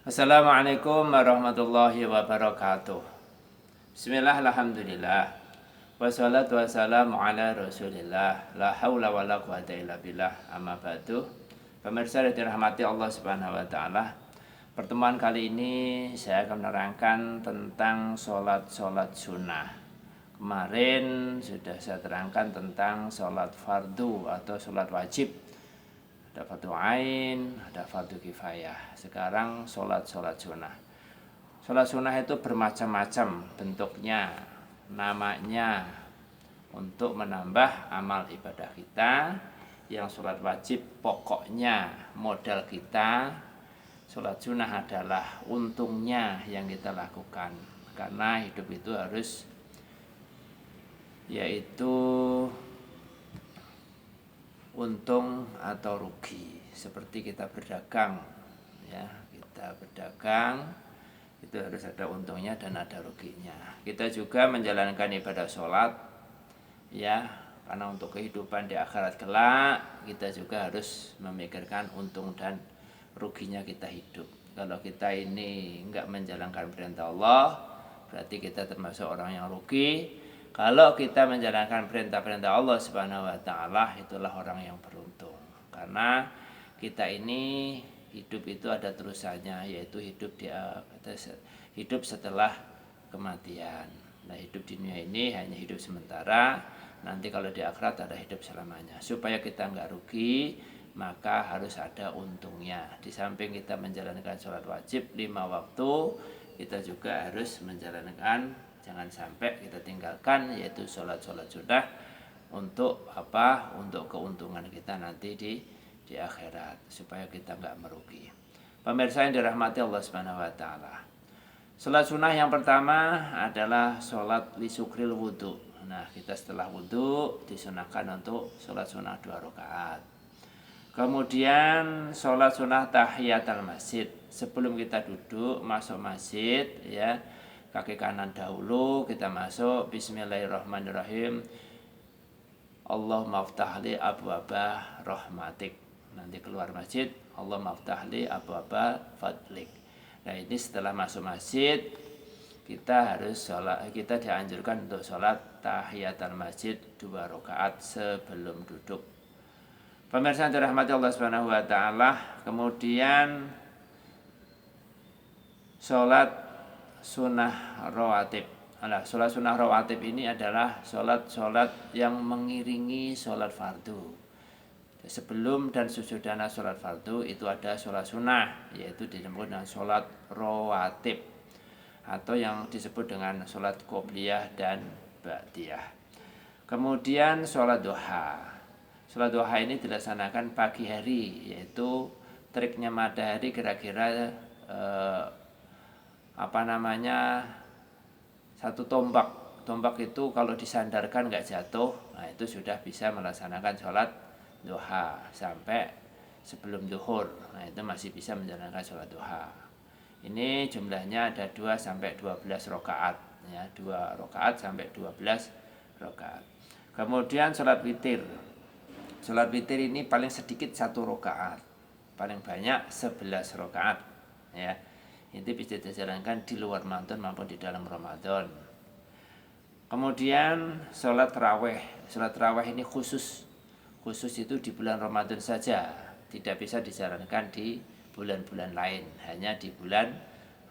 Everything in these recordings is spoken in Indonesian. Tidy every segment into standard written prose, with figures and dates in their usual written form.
Assalamualaikum warahmatullahi wabarakatuh. Bismillah, alhamdulillah. Wassalatu wassalamu ala rasulillah. La hawla wa la quwata illa billah. Amma ba'du. Pemirsa yang dirahmati Allah subhanahu wa ta'ala, pertemuan kali ini saya akan menerangkan tentang sholat sunnah. Kemarin sudah saya terangkan tentang sholat fardu atau sholat wajib. Ada fardu ain, ada fardu kifayah. Sekarang sholat sunnah. Sholat sunnah itu bermacam-macam bentuknya, namanya, untuk menambah amal ibadah kita. Yang sholat wajib pokoknya modal kita. Sholat sunnah adalah untungnya yang kita lakukan, karena hidup itu harus, yaitu untung atau rugi. Seperti kita berdagang, ya, kita berdagang itu harus ada untungnya dan ada ruginya. Kita juga menjalankan ibadah sholat, ya, karena untuk kehidupan di akhirat kelak kita juga harus memikirkan untung dan ruginya kita hidup. Kalau kita ini enggak menjalankan perintah Allah, berarti kita termasuk orang yang rugi. Kalau kita menjalankan perintah-perintah Allah Subhanahu wa taala, itulah orang yang beruntung. Karena kita ini hidup itu ada terusannya, yaitu hidup setelah kematian. Nah, hidup di dunia ini hanya hidup sementara. Nanti kalau di akhirat ada hidup selamanya. Supaya kita enggak rugi, maka harus ada untungnya. Di samping kita menjalankan sholat wajib 5 waktu, kita juga harus menjalankan, jangan sampai kita tinggalkan, yaitu sholat sunnah. Untuk apa? Untuk keuntungan kita nanti di akhirat, supaya kita nggak merugi. Pemirsa yang dirahmati Allah Subhanahu wa taala, sholat sunnah yang pertama adalah sholat lisukril wudhu. Nah, kita setelah wudhu disunahkan untuk sholat sunnah 2 rakaat. Kemudian sholat sunnah tahiyatul masjid. Sebelum kita duduk masuk masjid, ya, kaki kanan dahulu kita masuk, bismillahirrahmanirrahim, Allahumma aftahli abwaba rahmatik. Nanti keluar masjid, Allahumma aftahli abwaba fadlik. Nah, ini setelah masuk masjid kita dianjurkan untuk sholat tahiyatul masjid 2 rakaat sebelum duduk. Pemirsa yang dirahmati Allah Subhanahu wa taala, kemudian sholat sunnah rawatib. Nah, sholat sunnah rawatib ini adalah sholat yang mengiringi sholat fardu. Sebelum dan sesudahnya sholat fardu itu ada sholat sunnah, yaitu disebut dengan sholat rawatib, atau yang disebut dengan sholat qobliyah dan ba'diyah. Kemudian sholat duha. Sholat duha ini dilaksanakan pagi hari, yaitu teriknya matahari kira-kira satu tombak. Tombak itu kalau disandarkan nggak jatuh, nah itu sudah bisa melaksanakan sholat duha sampai sebelum zuhur. Nah, itu masih bisa menjalankan sholat duha. Ini jumlahnya ada 2 sampai 12 rakaat, ya, 2 rakaat sampai 12 rakaat. Kemudian sholat witir. Sholat witir ini paling sedikit 1 rakaat, paling banyak 11 rakaat, ya. Itu bisa dijalankan di luar Ramadan maupun di dalam Ramadan. Kemudian sholat tarawih. Sholat tarawih ini khusus itu di bulan Ramadan saja, tidak bisa dijalankan di bulan-bulan lain, hanya di bulan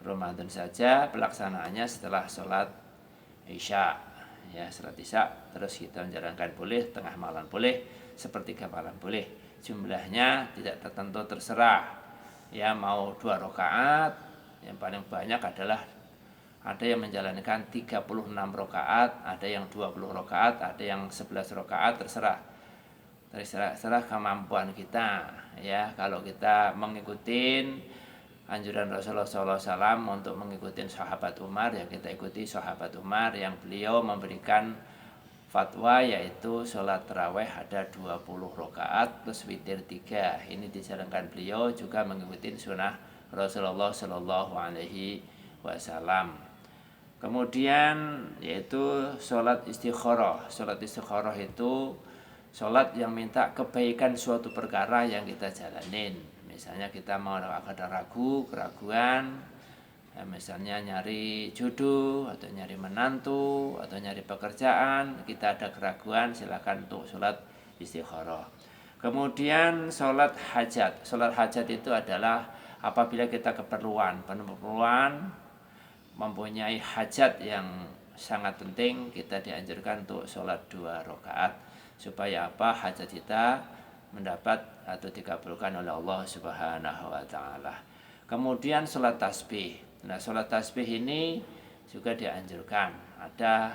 Ramadan saja. Pelaksanaannya setelah sholat isya, ya, sholat isya terus kita menjalankan, boleh tengah malam boleh, sepertiga malam boleh. Jumlahnya tidak tertentu, terserah, ya, mau 2 rakaat. Yang paling banyak adalah ada yang menjalankan 36 rakaat, ada yang 20 rakaat, ada yang 11 rakaat, terserah kemampuan kita, ya. Kalau kita mengikuti anjuran Rasulullah SAW untuk mengikuti sahabat Umar, ya kita ikuti sahabat Umar yang beliau memberikan fatwa, yaitu sholat tarawih ada 20 rakaat plus witir 3. Ini dijalankan beliau juga mengikuti sunnah Rasulullah Shallallahu Alaihi Wasallam. Kemudian yaitu sholat istikharah. Sholat istikharah itu sholat yang minta kebaikan suatu perkara yang kita jalanin. Misalnya kita mau ada keraguan, ya misalnya nyari jodoh atau nyari menantu atau nyari pekerjaan, kita ada keraguan, silakan untuk sholat istikharah. Kemudian sholat hajat. Sholat hajat itu adalah apabila kita keperluan mempunyai hajat yang sangat penting, kita dianjurkan untuk sholat 2 rakaat supaya apa? Hajat kita mendapat atau dikabulkan oleh Allah Subhanahu wa taala. Kemudian sholat tasbih. Nah, sholat tasbih ini juga dianjurkan. Ada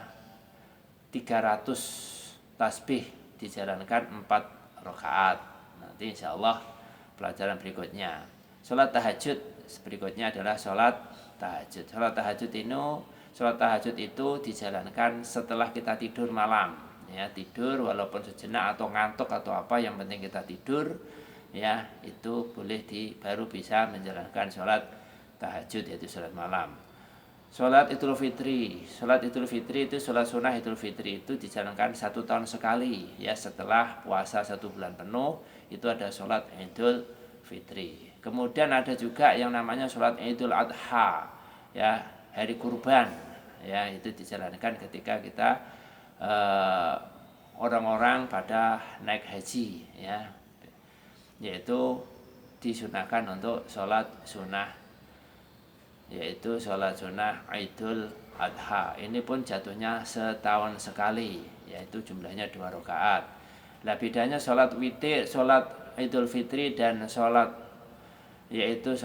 300 tasbih dijalankan 4 rakaat. Nanti insya Allah pelajaran berikutnya. Sholat tahajud berikutnya adalah sholat tahajud. Sholat tahajud itu dijalankan setelah kita tidur malam. Ya, tidur walaupun sejenak atau ngantuk atau apa, yang penting kita tidur, ya itu boleh baru bisa menjalankan sholat tahajud, yaitu sholat malam. Sholat Idul Fitri itu sholat sunnah Idul Fitri itu dijalankan 1 tahun sekali, ya setelah puasa 1 bulan penuh itu ada sholat Idul Fitri. Kemudian ada juga yang namanya sholat Idul Adha, ya hari kurban, ya itu dijalankan ketika kita orang-orang pada naik haji, ya yaitu disunahkan untuk sholat sunnah, yaitu sholat sunnah Idul Adha. Ini pun jatuhnya setahun sekali, yaitu jumlahnya 2 rakaat. Nah, bedanya sholat Idul Fitri dan sholat Idul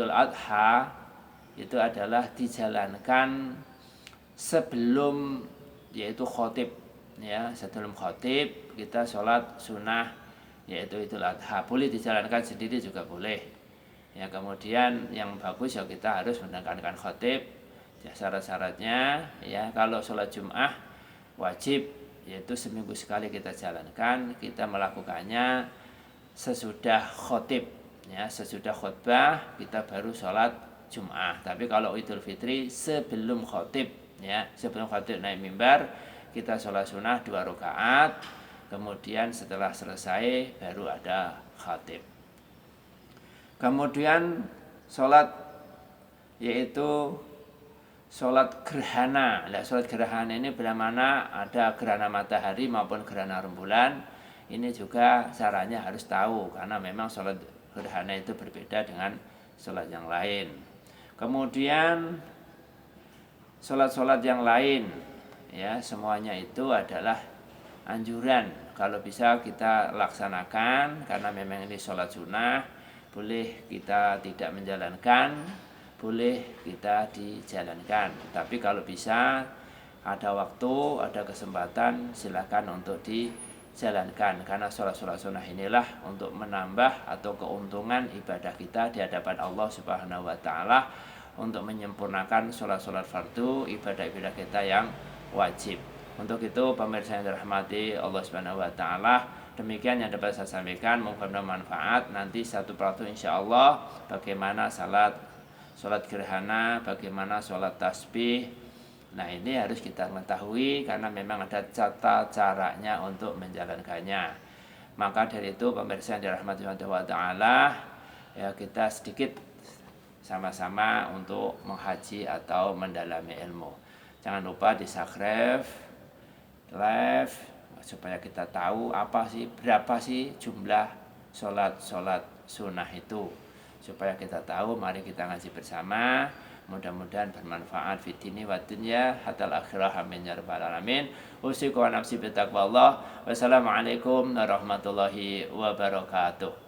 Adha itu adalah dijalankan sebelum, yaitu khotib, ya sebelum khotib kita sholat sunnah yaitu Idul Adha. Boleh dijalankan sendiri juga boleh, ya kemudian yang bagus ya kita harus mendengarkan khotib, ya syarat-syaratnya, ya kalau sholat Jum'ah wajib, yaitu seminggu sekali kita jalankan, kita melakukannya sesudah khotib, ya sesudah khutbah kita baru sholat Jum'ah. Tapi kalau Idul Fitri sebelum khotib, ya sebelum khotib naik mimbar kita sholat sunnah 2 rakaat, kemudian setelah selesai baru ada khotib. Kemudian sholat yaitu sholat gerhana. Nah, sholat gerhana ini bila mana ada gerhana matahari maupun gerhana rembulan, ini juga caranya harus tahu, karena memang sholat gerhana itu berbeda dengan sholat yang lain. Kemudian sholat-sholat yang lain, ya semuanya itu adalah anjuran kalau bisa kita laksanakan, karena memang ini sholat sunnah. Boleh kita tidak menjalankan, boleh kita dijalankan, tapi kalau bisa ada waktu, ada kesempatan, silakan untuk dijalankan, karena sholat-sholat sunnah inilah untuk menambah atau keuntungan ibadah kita di hadapan Allah Subhanahu wa taala, untuk menyempurnakan sholat-sholat fardu, ibadah-ibadah kita yang wajib. Untuk itu pemirsa yang dirahmati Allah Subhanahu wa taala, demikian yang dapat saya sampaikan, mudah-mudahan bermanfaat. Nanti satu persatu insyaallah bagaimana sholat gerhana, bagaimana sholat tasbih. Nah, ini harus kita mengetahui karena memang ada tata caranya untuk menjalankannya. Maka dari itu pemirsa yang dirahmati Allah wa taala, ya kita sedikit sama-sama untuk menghaji atau mendalami ilmu. Jangan lupa di subscribe, live, supaya kita tahu berapa sih jumlah sholat sunnah itu, supaya kita tahu. Mari kita ngaji bersama, mudah-mudahan bermanfaat fid dini wa dunya hatal akhirah, amin ya rabbal alamin. Usiku wa nafsi bitaqwallah. Wassalamualaikum warahmatullahi wabarakatuh.